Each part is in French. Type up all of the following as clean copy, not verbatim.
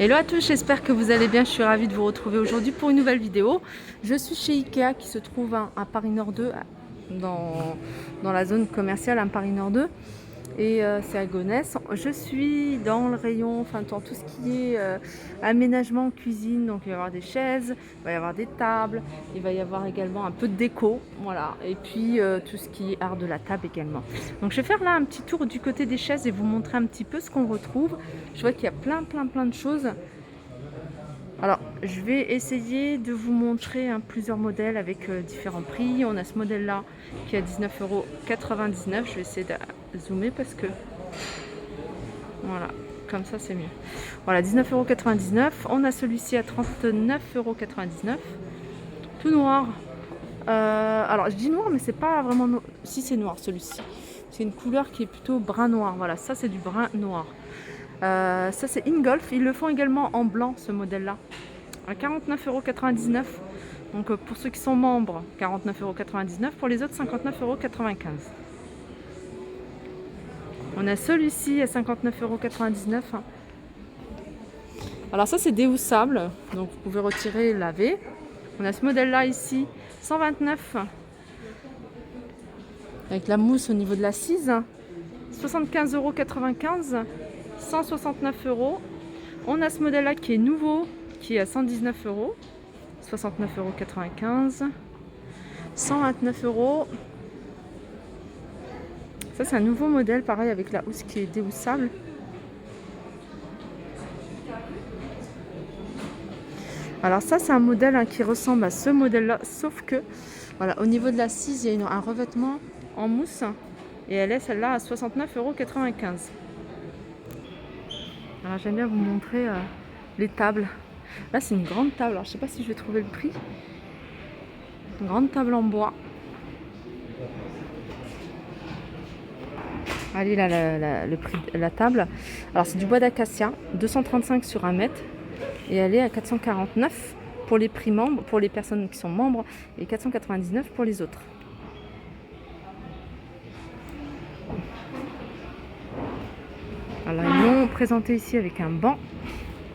Hello à tous, j'espère que vous allez bien. Je suis ravie de vous retrouver aujourd'hui pour une nouvelle vidéo. Je suis chez Ikea qui se trouve à Paris Nord 2, dans la zone commerciale à Paris Nord 2. Et c'est à Gonesse. Je suis dans le rayon, enfin dans tout ce qui est aménagement cuisine. Donc il va y avoir des chaises, il va y avoir des tables, il va y avoir également un peu de déco, voilà. Et puis tout ce qui est art de la table également. Donc je vais faire là un petit tour du côté des chaises et vous montrer un petit peu ce qu'on retrouve. Je vois qu'il y a plein de choses. Alors, je vais essayer de vous montrer plusieurs modèles avec différents prix. On a ce modèle-là qui est à 19,99 €. Je vais essayer de zoomer parce que... Voilà, comme ça c'est mieux. Voilà, 19,99 €. On a celui-ci à 39,99 €. Tout noir. Alors, je dis noir, mais c'est pas vraiment noir. Si, c'est noir celui-ci. C'est une couleur qui est plutôt brun noir. Voilà, ça c'est du brun noir. Ça c'est Ingolf, ils le font également en blanc ce modèle là à 49,99 €. Donc pour ceux qui sont membres 49,99 €, pour les autres 59,95 €. On a celui-ci à 59,99 €. Alors ça c'est déhoussable, donc vous pouvez retirer et laver. On a ce modèle là ici 129 € avec la mousse au niveau de l'assise, 75,95 €. 169 €. On a ce modèle là qui est nouveau, qui est à 119 €, 69,95 €, 129 €. Ça c'est un nouveau modèle, pareil avec la housse qui est déhoussable. Alors ça c'est un modèle qui ressemble à ce modèle là, sauf que voilà, au niveau de l'assise il y a un revêtement en mousse et elle est celle-là à 69,95 €. Alors j'aime bien vous montrer les tables. Là c'est une grande table, alors je sais pas si je vais trouver le prix. Une grande table en bois. Allez là, le prix de la table. Alors c'est du bois d'acacia, 235 sur 1 mètre. Et elle est à 449 pour les prix membres, pour les personnes qui sont membres, et 499 pour les autres. Alors ils l'ont présenté ici avec un banc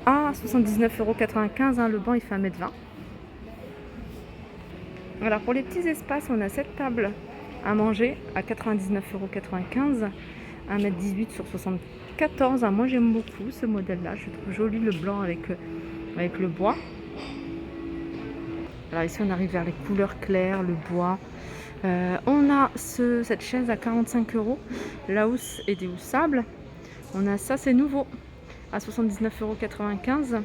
à 79,95 €. Le banc il fait 1,20 m. Alors pour les petits espaces, on a cette table à manger à 99,95 €, 1,18 m sur 74. Moi j'aime beaucoup ce modèle là, je trouve joli le blanc avec le bois. Alors ici on arrive vers les couleurs claires, le bois. On a cette chaise à 45 €, la housse est déhoussable. On a ça, c'est nouveau, à 79,95 €.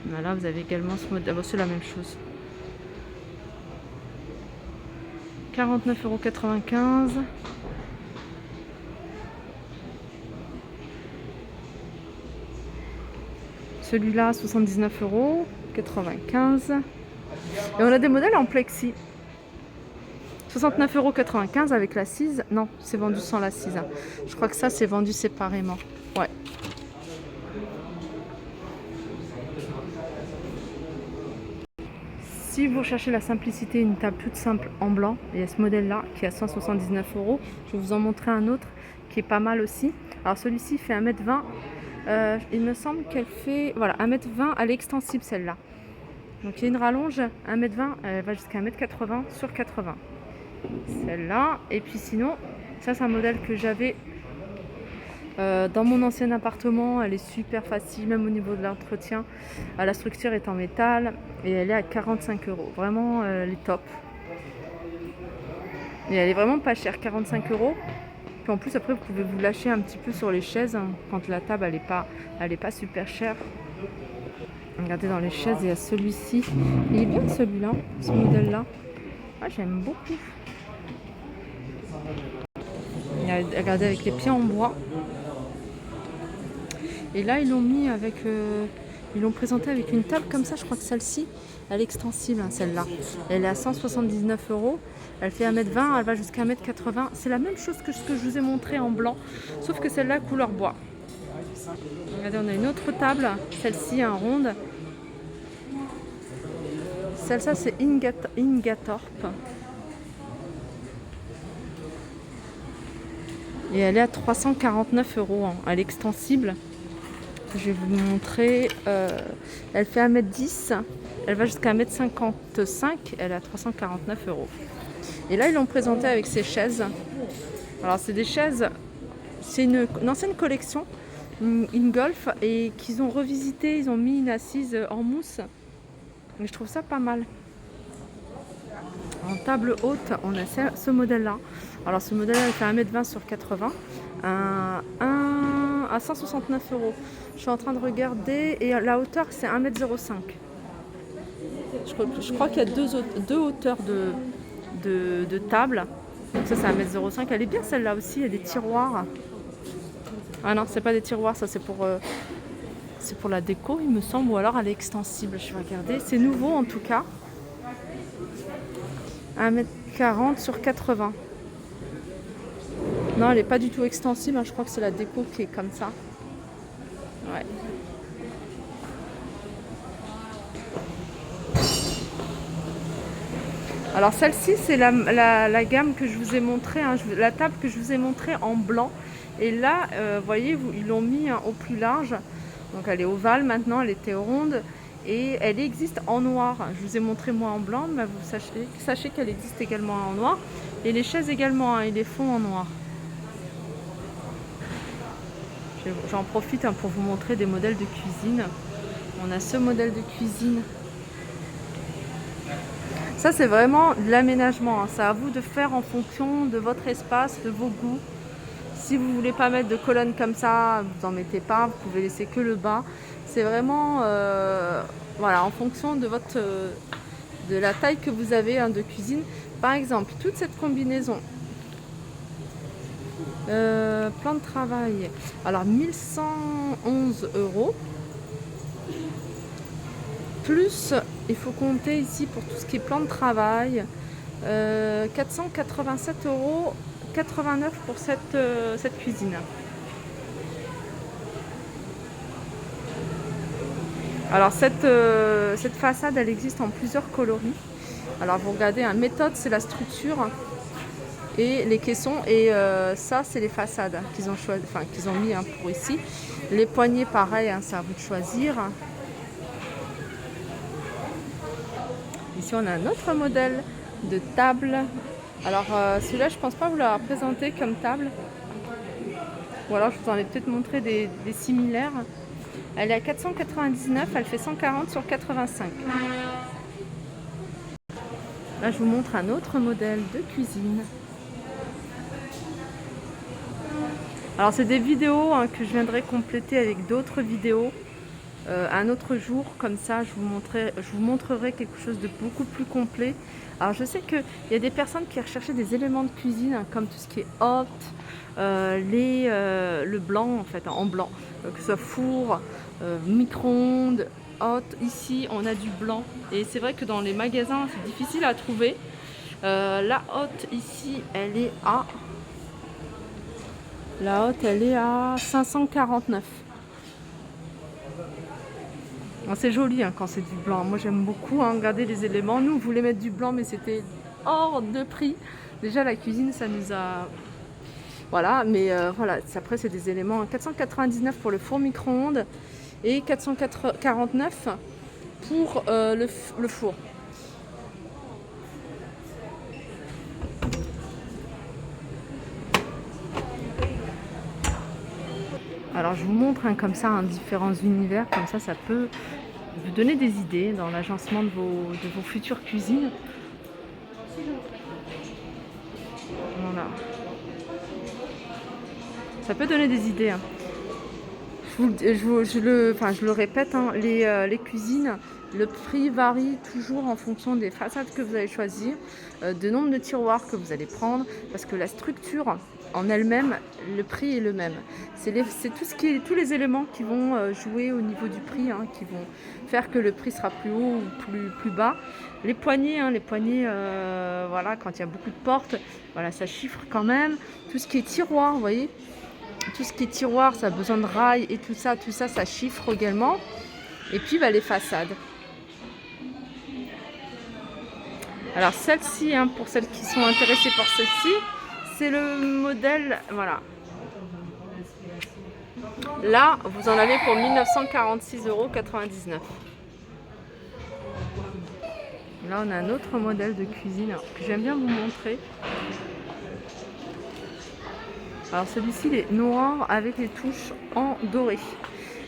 Voilà, vous avez également ce modèle, c'est la même chose. 49,95 €. Celui-là, 79,95 €. Et on a des modèles en plexi. 69,95 € avec l'assise. Non, c'est vendu sans l'assise. Je crois que ça, c'est vendu séparément. Ouais. Si vous cherchez la simplicité, une table toute simple en blanc, il y a ce modèle-là qui est à 179 €. Je vais vous en montrer un autre qui est pas mal aussi. Alors celui-ci fait 1,20 m. Il me semble qu'elle fait... Voilà, 1,20 m, elle est extensible celle-là. Donc il y a une rallonge, 1,20 m, elle va jusqu'à 1,80 m sur 80. Celle-là. Et puis sinon, ça c'est un modèle que j'avais dans mon ancien appartement. Elle est super facile, même au niveau de l'entretien. La structure est en métal et elle est à 45 €. Vraiment, elle est top. Et elle est vraiment pas chère, 45 €. Puis en plus, après, vous pouvez vous lâcher un petit peu sur les chaises quand la table elle est pas super chère. Regardez dans les chaises, il y a celui-ci. Il est bien celui-là, ce modèle-là. Ah, j'aime beaucoup. Regardez avec les pieds en bois. Et là ils l'ont mis avec ils l'ont présenté avec une table comme ça. Je crois que celle-ci elle est extensible, celle-là. Elle est à 179 €. Elle fait 1,20 m, elle va jusqu'à 1,80 m. C'est la même chose que ce que je vous ai montré en blanc, sauf que celle-là couleur bois. Regardez, on a une autre table, celle-ci en ronde. Celle-là c'est Ingatorp. Et elle est à 349 €. Elle est extensible. Je vais vous montrer. Elle fait 1,10 m. Elle va jusqu'à 1,55 m. Elle est à 349 €. Et là, ils l'ont présenté avec ces chaises. Alors, c'est des chaises. C'est une ancienne collection, une Golf, et qu'ils ont revisité. Ils ont mis une assise en mousse. Mais je trouve ça pas mal. En table haute, on a ce modèle-là. Alors, ce modèle-là, il fait 1,20 m sur 80. À 169 €. Je suis en train de regarder et la hauteur c'est 1,05 m. Je crois qu'il y a deux hauteurs de table. Donc ça c'est 1,05 m. Elle est bien celle-là aussi, il y a des tiroirs. Ah non, c'est pas des tiroirs, ça c'est pour la déco il me semble, ou alors elle est extensible. Je vais regarder, c'est nouveau en tout cas. 1,40 m sur 80. Non, elle n'est pas du tout extensible, hein. Je crois que c'est la déco qui est comme ça. Ouais. Alors celle-ci, c'est la gamme que je vous ai montré, hein, la table que je vous ai montré en blanc. Et là, vous voyez, ils l'ont mis au plus large. Donc elle est ovale maintenant, elle était ronde. Et elle existe en noir. Je vous ai montré moi en blanc, mais vous sachez qu'elle existe également en noir. Et les chaises également, hein, ils les font en noir. J'en profite pour vous montrer des modèles de cuisine. On a ce modèle de cuisine. Ça, c'est vraiment de l'aménagement. Hein. C'est à vous de faire en fonction de votre espace, de vos goûts. Si vous ne voulez pas mettre de colonnes comme ça, vous n'en mettez pas. Vous pouvez laisser que le bas. C'est vraiment voilà, en fonction de de la taille que vous avez, hein, de cuisine. Par exemple, toute cette combinaison. Plan de travail. Alors 1111 €. Plus, il faut compter ici pour tout ce qui est plan de travail. 487,89 € pour cette cuisine. Alors cette façade, elle existe en plusieurs coloris. Alors vous regardez, hein, méthode, c'est la structure et les caissons, et ça c'est les façades qu'ils ont choisi, enfin qu'ils ont mis, hein, pour ici. Les poignées, pareil, hein, c'est à vous de choisir. Ici on a un autre modèle de table. Alors celui-là, je pense pas vous l'avoir présenté comme table, ou alors je vous en ai peut-être montré des similaires. Elle est à 499, elle fait 140 sur 85. Là, je vous montre un autre modèle de cuisine. Alors, c'est des vidéos, hein, que je viendrai compléter avec d'autres vidéos un autre jour. Comme ça, je vous montrerai quelque chose de beaucoup plus complet. Alors, je sais qu'il y a des personnes qui recherchaient des éléments de cuisine, hein, comme tout ce qui est hot, le blanc, en fait, en blanc, que ce soit four, micro-ondes, hot. Ici, on a du blanc. Et c'est vrai que dans les magasins, c'est difficile à trouver. La hot, ici, elle est à... La haute, elle est à 549. C'est joli, hein, quand c'est du blanc. Moi, j'aime beaucoup, hein, regarder les éléments. Nous, on voulait mettre du blanc, mais c'était hors de prix. Déjà, la cuisine, ça nous a... Voilà, mais voilà. Après, c'est des éléments. 499 pour le four micro-ondes et 449 pour le four. Alors je vous montre, hein, comme ça, hein, différents univers, comme ça peut vous donner des idées dans l'agencement de vos futures cuisines. Voilà. Ça peut donner des idées. Hein. Je le répète, hein, les cuisines, le prix varie toujours en fonction des façades que vous allez choisir, de nombre de tiroirs que vous allez prendre, parce que la structure en elle-même, le prix est le même. C'est tous les éléments qui vont jouer au niveau du prix, hein, qui vont faire que le prix sera plus haut ou plus bas. Les poignées, hein, voilà, quand il y a beaucoup de portes, voilà, ça chiffre quand même. Tout ce qui est tiroir, vous voyez, tout ce qui est tiroir, ça a besoin de rails et tout ça, ça chiffre également. Et puis les façades. Alors celle-ci, hein, pour celles qui sont intéressées par celle-ci, c'est le modèle, voilà. Là, vous en avez pour 1946,99 €. Là, on a un autre modèle de cuisine que j'aime bien vous montrer. Alors celui-ci, il est noir avec les touches en doré.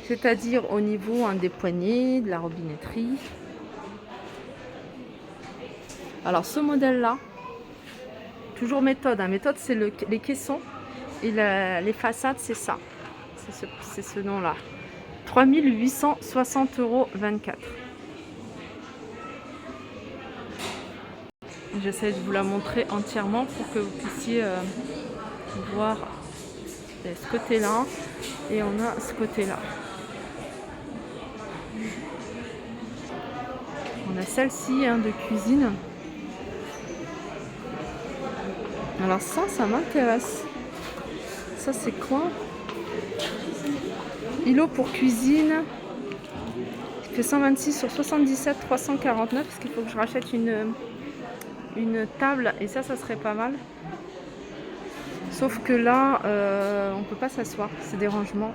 C'est-à-dire au niveau des poignées, de la robinetterie. Alors ce modèle-là, toujours méthode. Méthode, c'est les caissons et les façades, c'est ça. C'est ce nom-là. 3860,24 €. J'essaie de vous la montrer entièrement pour que vous puissiez voir ce côté-là. Et on a ce côté-là. On a celle-ci de cuisine. Alors ça m'intéresse. Ça c'est quoi? Îlot pour cuisine. Il fait 126 sur 77, 349. Parce qu'il faut que je rachète une table. Et ça serait pas mal. Sauf que là, on peut pas s'asseoir. C'est des rangements.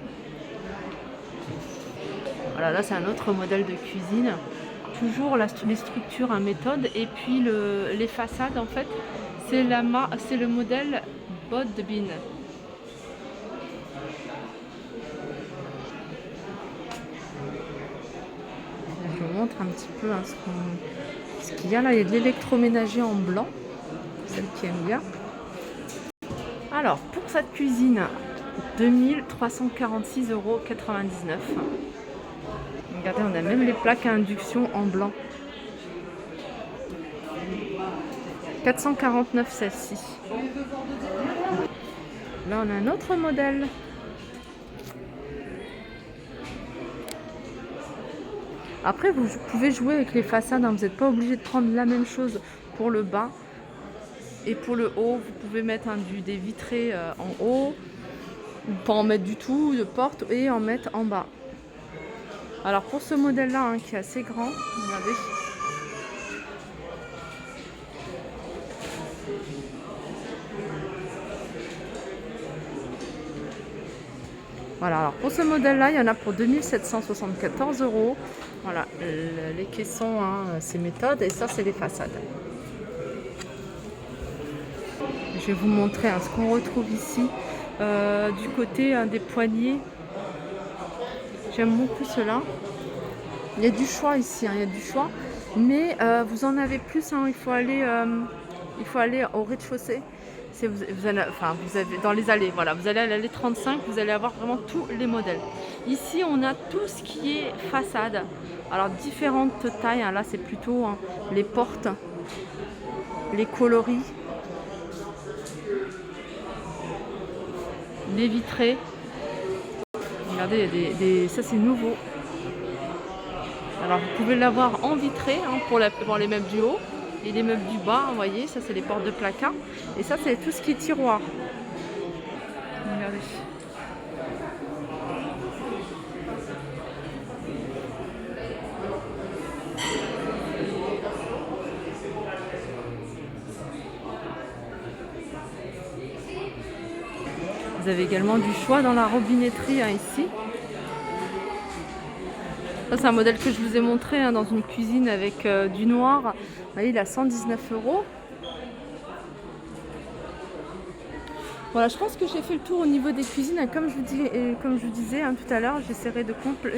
Voilà, là c'est un autre modèle de cuisine. Toujours les structures méthode. Et puis les façades en fait. C'est le modèle Bodbin. Je vous montre un petit peu ce qu'il y a là. Il y a de l'électroménager en blanc. Celle qui aime bien. Alors, pour cette cuisine, 2346,99 €. Regardez, on a même les plaques à induction en blanc. 449 celle-ci. Là, on a un autre modèle. Après, vous pouvez jouer avec les façades. Vous n'êtes pas obligé de prendre la même chose pour le bas. Et pour le haut, vous pouvez mettre des vitrés en haut. Ou pas en mettre du tout, de porte, et en mettre en bas. Alors, pour ce modèle-là, qui est assez grand, regardez. Voilà, alors pour ce modèle-là, il y en a pour 2774 €. Voilà, les caissons, c'est méthode, et ça, c'est les façades. Je vais vous montrer ce qu'on retrouve ici. Du côté des poignées, j'aime beaucoup cela. Il y a du choix ici, il y a du choix. Mais vous en avez plus, il faut aller au rez-de-chaussée. Vous avez dans les allées, voilà, vous allez à l'allée 35, vous allez avoir vraiment tous les modèles. Ici, on a tout ce qui est façade. Alors, différentes tailles. Là, c'est plutôt les portes, les coloris, les vitrés. Regardez, ça c'est nouveau. Alors, vous pouvez l'avoir en vitré pour les meubles du haut. Et les meubles du bas, vous voyez, ça c'est les portes de placard. Et ça c'est tout ce qui est tiroir. Regardez. Vous avez également du choix dans la robinetterie ici. Ça c'est un modèle que je vous ai montré dans une cuisine avec du noir. Vous voyez, il est à 119 €. Voilà, je pense que j'ai fait le tour au niveau des cuisines. Comme je vous disais tout à l'heure, j'essaierai de compléter.